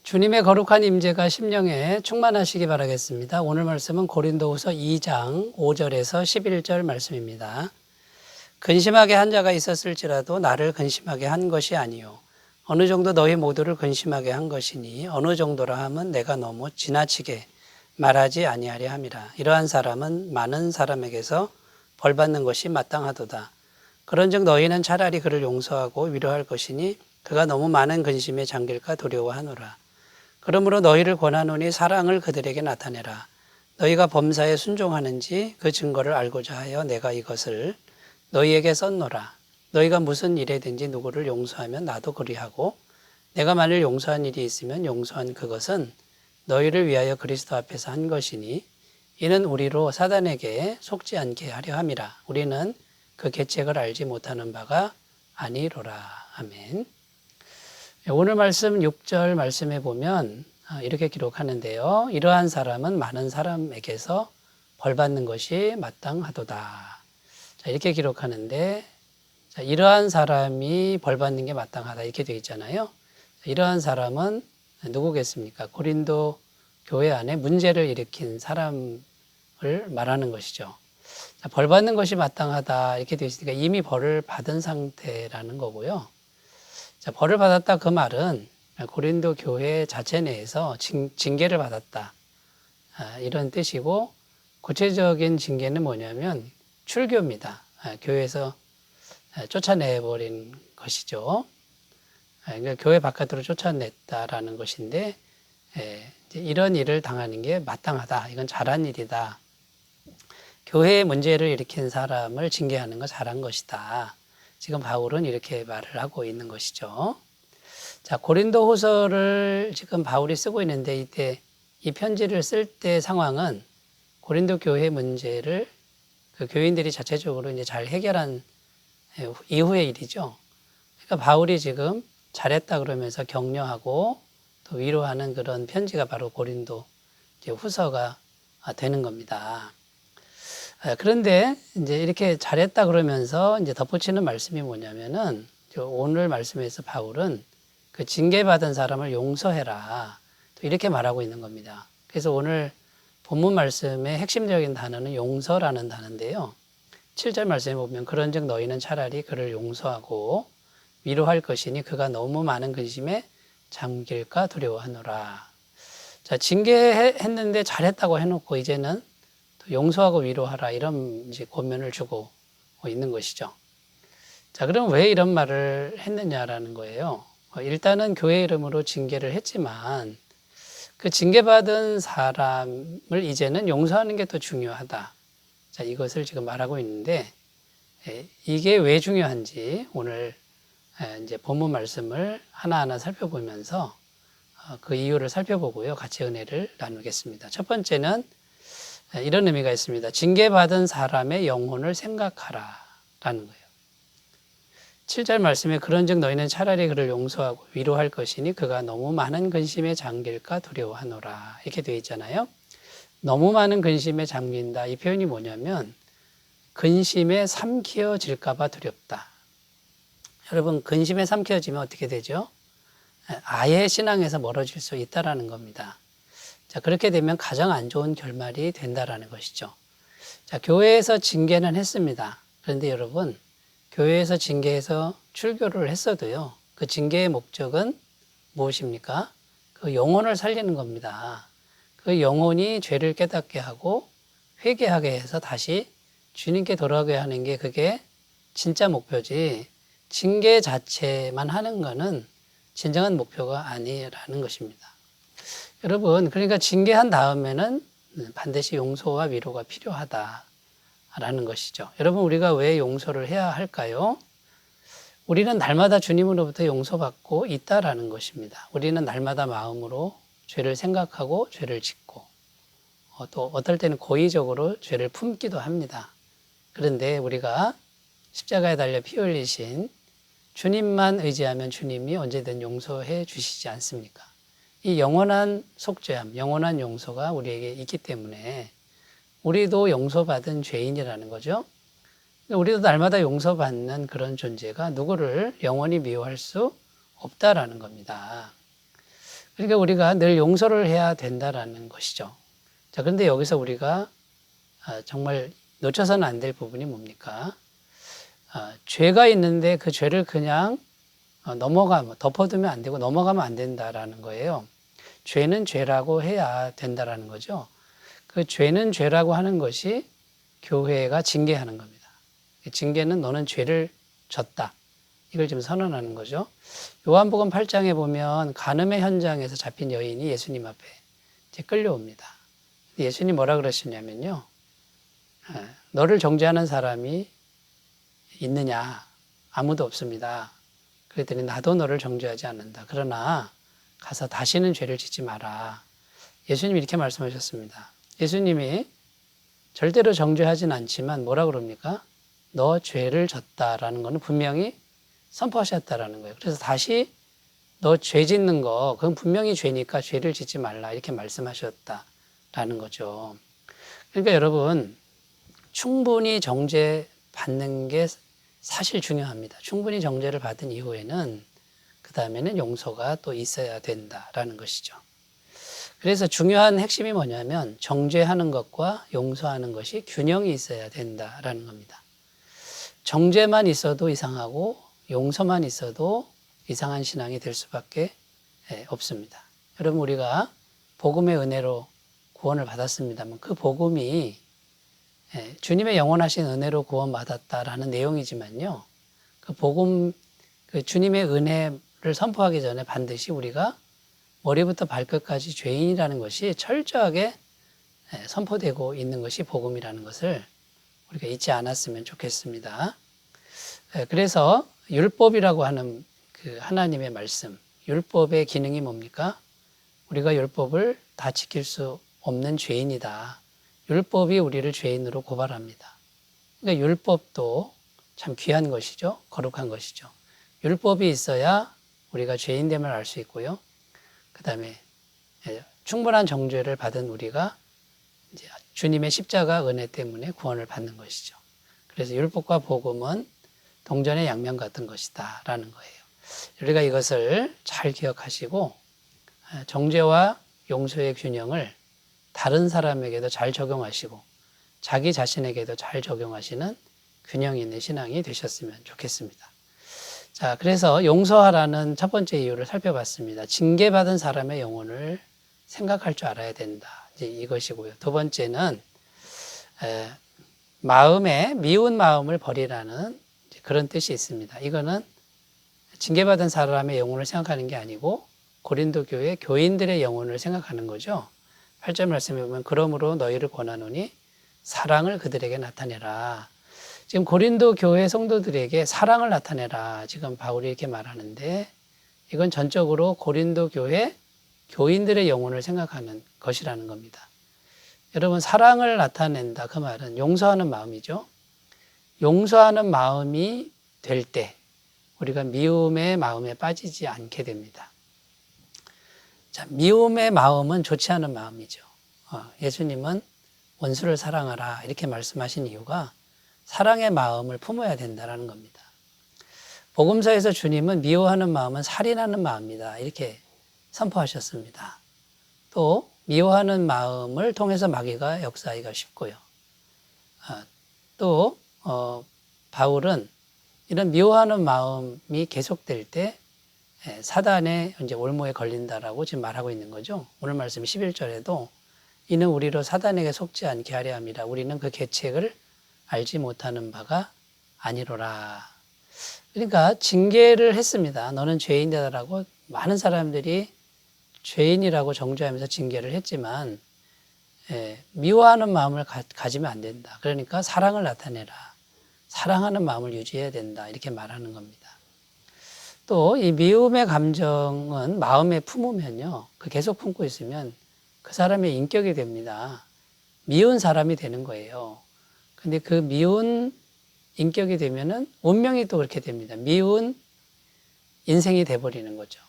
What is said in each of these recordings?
주님의 거룩한 임재가 심령에 충만하시기 바라겠습니다. 오늘 말씀은 고린도후서 2장 5절에서 11절 말씀입니다. 근심하게 한 자가 있었을지라도 나를 근심하게 한 것이 아니요 어느 정도 너희 모두를 근심하게 한 것이니 어느 정도라 함은 내가 너무 지나치게 말하지 아니하려 함이라. 이러한 사람은 많은 사람에게서 벌받는 것이 마땅하도다. 그런즉 너희는 차라리 그를 용서하고 위로할 것이니 그가 너무 많은 근심에 잠길까 두려워하노라. 그러므로 너희를 권하노니 사랑을 그들에게 나타내라. 너희가 범사에 순종하는지 그 증거를 알고자 하여 내가 이것을 너희에게 썼노라. 너희가 무슨 일에든지 누구를 용서하면 나도 그리하고 내가 만일 용서한 일이 있으면 용서한 그것은 너희를 위하여 그리스도 앞에서 한 것이니 이는 우리로 사단에게 속지 않게 하려 함이라. 우리는 그 계책을 알지 못하는 바가 아니로라. 아멘. 오늘 말씀 6절 말씀에 보면 이렇게 기록하는데요. 이러한 사람은 많은 사람에게서 벌받는 것이 마땅하도다. 자, 이렇게 기록하는데 자, 이러한 사람이 벌받는 게 마땅하다 이렇게 되어 있잖아요. 이러한 사람은 누구겠습니까? 고린도 교회 안에 문제를 일으킨 사람을 말하는 것이죠. 자, 벌받는 것이 마땅하다 이렇게 되어 있으니까 이미 벌을 받은 상태라는 거고요. 자, 벌을 받았다 그 말은 고린도 교회 자체 내에서 징계를 받았다 이런 뜻이고, 구체적인 징계는 뭐냐면 출교입니다. 교회에서 쫓아내버린 것이죠. 그러니까 교회 바깥으로 쫓아냈다라는 것인데 이런 일을 당하는 게 마땅하다. 이건 잘한 일이다. 교회에 문제를 일으킨 사람을 징계하는 거 잘한 것이다. 지금 바울은 이렇게 말을 하고 있는 것이죠. 자, 고린도 후서를 지금 바울이 쓰고 있는데 이때 이 편지를 쓸 때 상황은 고린도 교회 문제를 그 교인들이 자체적으로 이제 잘 해결한 이후의 일이죠. 그러니까 바울이 지금 잘했다 그러면서 격려하고 또 위로하는 그런 편지가 바로 고린도 이제 후서가 되는 겁니다. 그런데 이제 이렇게 잘했다 그러면서 이제 덧붙이는 말씀이 뭐냐면은 오늘 말씀에서 바울은 그 징계받은 사람을 용서해라. 또 이렇게 말하고 있는 겁니다. 그래서 오늘 본문 말씀의 핵심적인 단어는 용서라는 단어인데요. 7절 말씀에 보면 그런즉 너희는 차라리 그를 용서하고 위로할 것이니 그가 너무 많은 근심에 잠길까 두려워하노라. 자, 징계했는데 잘했다고 해놓고 이제는 용서하고 위로하라 이런 이제 권면을 주고 있는 것이죠. 자, 그럼 왜 이런 말을 했느냐라는 거예요. 일단은 교회 이름으로 징계를 했지만 그 징계받은 사람을 이제는 용서하는 게 더 중요하다. 자, 이것을 지금 말하고 있는데 이게 왜 중요한지 오늘 이제 본문 말씀을 하나하나 살펴보면서 그 이유를 살펴보고요. 같이 은혜를 나누겠습니다. 첫 번째는 이런 의미가 있습니다. 징계받은 사람의 영혼을 생각하라 라는 거예요. 7절 말씀에 그런즉 너희는 차라리 그를 용서하고 위로할 것이니 그가 너무 많은 근심에 잠길까 두려워하노라 이렇게 되어 있잖아요. 너무 많은 근심에 잠긴다 이 표현이 뭐냐면 근심에 삼키어질까 봐 두렵다. 여러분, 근심에 삼키어지면 어떻게 되죠? 아예 신앙에서 멀어질 수 있다라는 겁니다. 자, 그렇게 되면 가장 안 좋은 결말이 된다라는 것이죠. 자, 교회에서 징계는 했습니다. 그런데 여러분, 교회에서 징계해서 출교를 했어도요, 그 징계의 목적은 무엇입니까? 그 영혼을 살리는 겁니다. 그 영혼이 죄를 깨닫게 하고 회개하게 해서 다시 주님께 돌아가게 하는 게 그게 진짜 목표지, 징계 자체만 하는 거는 진정한 목표가 아니라는 것입니다. 여러분, 그러니까 징계한 다음에는 반드시 용서와 위로가 필요하다라는 것이죠. 여러분, 우리가 왜 용서를 해야 할까요? 우리는 날마다 주님으로부터 용서받고 있다라는 것입니다. 우리는 날마다 마음으로 죄를 생각하고 죄를 짓고 또 어떨 때는 고의적으로 죄를 품기도 합니다. 그런데 우리가 십자가에 달려 피 흘리신 주님만 의지하면 주님이 언제든 용서해 주시지 않습니까? 이 영원한 속죄함, 영원한 용서가 우리에게 있기 때문에 우리도 용서받은 죄인이라는 거죠. 우리도 날마다 용서받는 그런 존재가 누구를 영원히 미워할 수 없다라는 겁니다. 그러니까 우리가 늘 용서를 해야 된다라는 것이죠. 자, 그런데 여기서 우리가 정말 놓쳐서는 안 될 부분이 뭡니까? 죄가 있는데 그 죄를 그냥 덮어두면 안 되고 넘어가면 안 된다라는 거예요. 죄는 죄라고 해야 된다라는 거죠. 그 죄는 죄라고 하는 것이 교회가 징계하는 겁니다. 징계는 너는 죄를 졌다. 이걸 지금 선언하는 거죠. 요한복음 8장에 보면 간음의 현장에서 잡힌 여인이 예수님 앞에 이제 끌려옵니다. 예수님 뭐라 그러시냐면요. 너를 정죄하는 사람이 있느냐? 아무도 없습니다. 그랬더니 나도 너를 정죄하지 않는다. 그러나 가서 다시는 죄를 짓지 마라. 예수님이 이렇게 말씀하셨습니다. 예수님이 절대로 정죄하진 않지만 뭐라 그럽니까? 너 죄를 졌다라는 것은 분명히 선포하셨다라는 거예요. 그래서 다시 너 죄 짓는 거 그건 분명히 죄니까 죄를 짓지 말라 이렇게 말씀하셨다라는 거죠. 그러니까 여러분 충분히 정죄받는 게 사실 중요합니다. 충분히 정죄를 받은 이후에는 그 다음에는 용서가 또 있어야 된다라는 것이죠. 그래서 중요한 핵심이 뭐냐면 정죄하는 것과 용서하는 것이 균형이 있어야 된다라는 겁니다. 정죄만 있어도 이상하고 용서만 있어도 이상한 신앙이 될 수밖에 없습니다. 여러분 우리가 복음의 은혜로 구원을 받았습니다만 그 복음이 주님의 영원하신 은혜로 구원받았다라는 내용이지만요. 그 복음, 그 주님의 은혜를 선포하기 전에 반드시 우리가 머리부터 발끝까지 죄인이라는 것이 철저하게 선포되고 있는 것이 복음이라는 것을 우리가 잊지 않았으면 좋겠습니다. 그래서 율법이라고 하는 그 하나님의 말씀, 율법의 기능이 뭡니까? 우리가 율법을 다 지킬 수 없는 죄인이다. 율법이 우리를 죄인으로 고발합니다. 그러니까 율법도 참 귀한 것이죠. 거룩한 것이죠. 율법이 있어야 우리가 죄인됨을 알 수 있고요. 그 다음에 충분한 정죄를 받은 우리가 이제 주님의 십자가 은혜 때문에 구원을 받는 것이죠. 그래서 율법과 복음은 동전의 양면 같은 것이다 라는 거예요. 우리가 이것을 잘 기억하시고 정죄와 용서의 균형을 다른 사람에게도 잘 적용하시고 자기 자신에게도 잘 적용하시는 균형 있는 신앙이 되셨으면 좋겠습니다. 자, 그래서 용서하라는 첫 번째 이유를 살펴봤습니다. 징계받은 사람의 영혼을 생각할 줄 알아야 된다. 이제 이것이고요. 두 번째는 미운 마음을 버리라는 그런 뜻이 있습니다. 이거는 징계받은 사람의 영혼을 생각하는 게 아니고 고린도 교회 교인들의 영혼을 생각하는 거죠. 8절 말씀에 보면 그러므로 너희를 권하노니 사랑을 그들에게 나타내라. 지금 고린도 교회 성도들에게 사랑을 나타내라. 지금 바울이 이렇게 말하는데 이건 전적으로 고린도 교회 교인들의 영혼을 생각하는 것이라는 겁니다. 여러분 사랑을 나타낸다. 그 말은 용서하는 마음이죠. 용서하는 마음이 될 때 우리가 미움의 마음에 빠지지 않게 됩니다. 자, 미움의 마음은 좋지 않은 마음이죠. 예수님은 원수를 사랑하라 이렇게 말씀하신 이유가 사랑의 마음을 품어야 된다는 겁니다. 복음서에서 주님은 미워하는 마음은 살인하는 마음이다 이렇게 선포하셨습니다. 또 미워하는 마음을 통해서 마귀가 역사하기가 쉽고요. 또 바울은 이런 미워하는 마음이 계속될 때 사단의 이제 올무에 걸린다라고 지금 말하고 있는 거죠. 오늘 말씀 11절에도 이는 우리로 사단에게 속지 않게 하려 함이라. 우리는 그 계책을 알지 못하는 바가 아니로라. 그러니까 징계를 했습니다. 너는 죄인이다라고 많은 사람들이 죄인이라고 정죄하면서 징계를 했지만 미워하는 마음을 가지면 안 된다. 그러니까 사랑을 나타내라. 사랑하는 마음을 유지해야 된다. 이렇게 말하는 겁니다. 또 이 미움의 감정은 마음에 품으면요. 그 계속 품고 있으면 그 사람의 인격이 됩니다. 미운 사람이 되는 거예요. 근데 그 미운 인격이 되면은 운명이 또 그렇게 됩니다. 미운 인생이 돼버리는 거죠.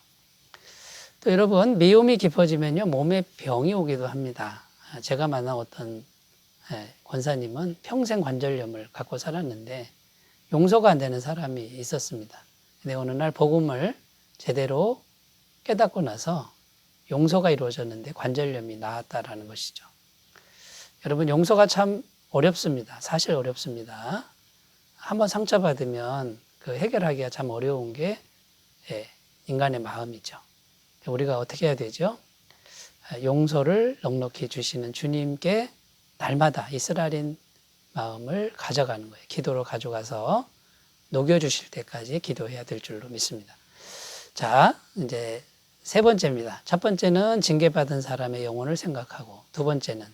또 여러분 미움이 깊어지면요. 몸에 병이 오기도 합니다. 제가 만난 어떤 권사님은 평생 관절염을 갖고 살았는데 용서가 안 되는 사람이 있었습니다. 근데 어느 날 복음을 제대로 깨닫고 나서 용서가 이루어졌는데 관절염이 나았다라는 것이죠. 여러분, 용서가 참 어렵습니다. 사실 어렵습니다. 한번 상처받으면 그 해결하기가 참 어려운 게 인간의 마음이죠. 우리가 어떻게 해야 되죠? 용서를 넉넉히 주시는 주님께 날마다 이스라엘인 마음을 가져가는 거예요. 기도로 가져가서 녹여주실 때까지 기도해야 될 줄로 믿습니다. 자, 이제 세 번째입니다. 첫 번째는 징계받은 사람의 영혼을 생각하고, 두 번째는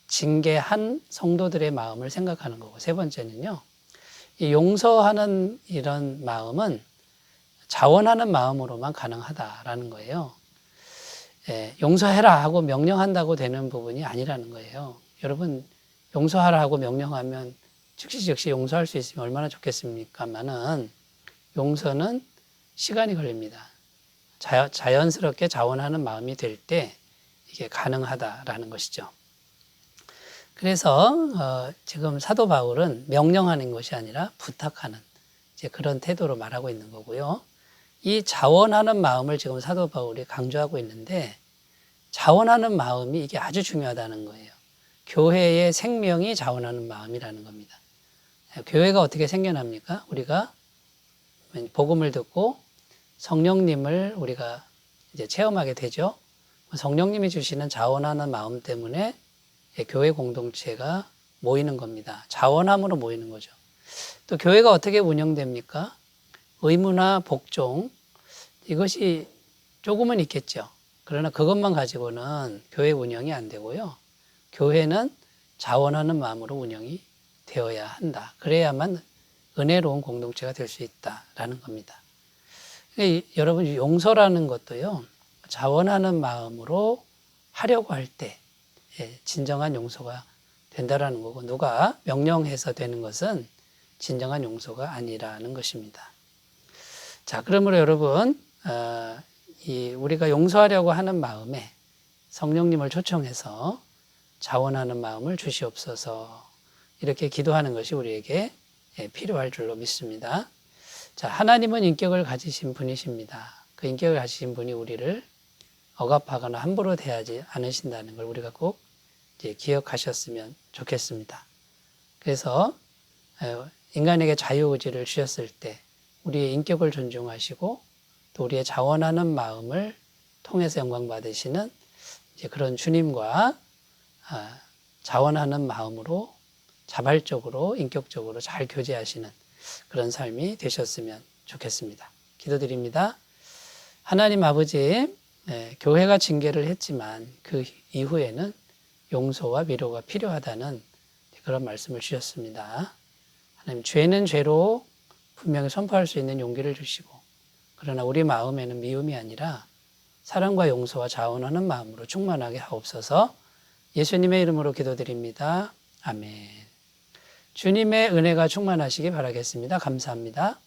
징계한 성도들의 마음을 생각하는 거고, 세 번째는요, 이 용서하는 이런 마음은 자원하는 마음으로만 가능하다라는 거예요. 용서해라 하고 명령한다고 되는 부분이 아니라는 거예요. 여러분, 용서하라 하고 명령하면 즉시 용서할 수 있으면 얼마나 좋겠습니까마는 용서는 시간이 걸립니다. 자연스럽게 자원하는 마음이 될 때 이게 가능하다라는 것이죠. 그래서 지금 사도 바울은 명령하는 것이 아니라 부탁하는 이제 그런 태도로 말하고 있는 거고요. 이 자원하는 마음을 지금 사도 바울이 강조하고 있는데, 자원하는 마음이 이게 아주 중요하다는 거예요. 교회의 생명이 자원하는 마음이라는 겁니다. 교회가 어떻게 생겨납니까? 우리가 복음을 듣고 성령님을 우리가 이제 체험하게 되죠. 성령님이 주시는 자원하는 마음 때문에 교회 공동체가 모이는 겁니다. 자원함으로 모이는 거죠. 또 교회가 어떻게 운영됩니까? 의무나 복종, 이것이 조금은 있겠죠. 그러나 그것만 가지고는 교회 운영이 안 되고요. 교회는 자원하는 마음으로 운영이 되어야 한다. 그래야만 은혜로운 공동체가 될 수 있다라는 겁니다. 여러분, 용서라는 것도요, 자원하는 마음으로 하려고 할 때 진정한 용서가 된다라는 거고, 누가 명령해서 되는 것은 진정한 용서가 아니라는 것입니다. 자, 그러므로 여러분, 우리가 용서하려고 하는 마음에 성령님을 초청해서 자원하는 마음을 주시옵소서, 이렇게 기도하는 것이 우리에게 필요할 줄로 믿습니다. 자, 하나님은 인격을 가지신 분이십니다. 그 인격을 가지신 분이 우리를 억압하거나 함부로 대하지 않으신다는 걸 우리가 꼭 이제 기억하셨으면 좋겠습니다. 그래서 인간에게 자유의지를 주셨을 때 우리의 인격을 존중하시고 또 우리의 자원하는 마음을 통해서 영광 받으시는 이제 그런 주님과 자원하는 마음으로 자발적으로 인격적으로 잘 교제하시는 그런 삶이 되셨으면 좋겠습니다. 기도드립니다. 하나님 아버지, 교회가 징계를 했지만 그 이후에는 용서와 위로가 필요하다는 그런 말씀을 주셨습니다. 하나님, 죄는 죄로 분명히 선포할 수 있는 용기를 주시고, 그러나 우리 마음에는 미움이 아니라 사랑과 용서와 자원하는 마음으로 충만하게 하옵소서. 예수님의 이름으로 기도드립니다. 아멘. 주님의 은혜가 충만하시기 바라겠습니다. 감사합니다.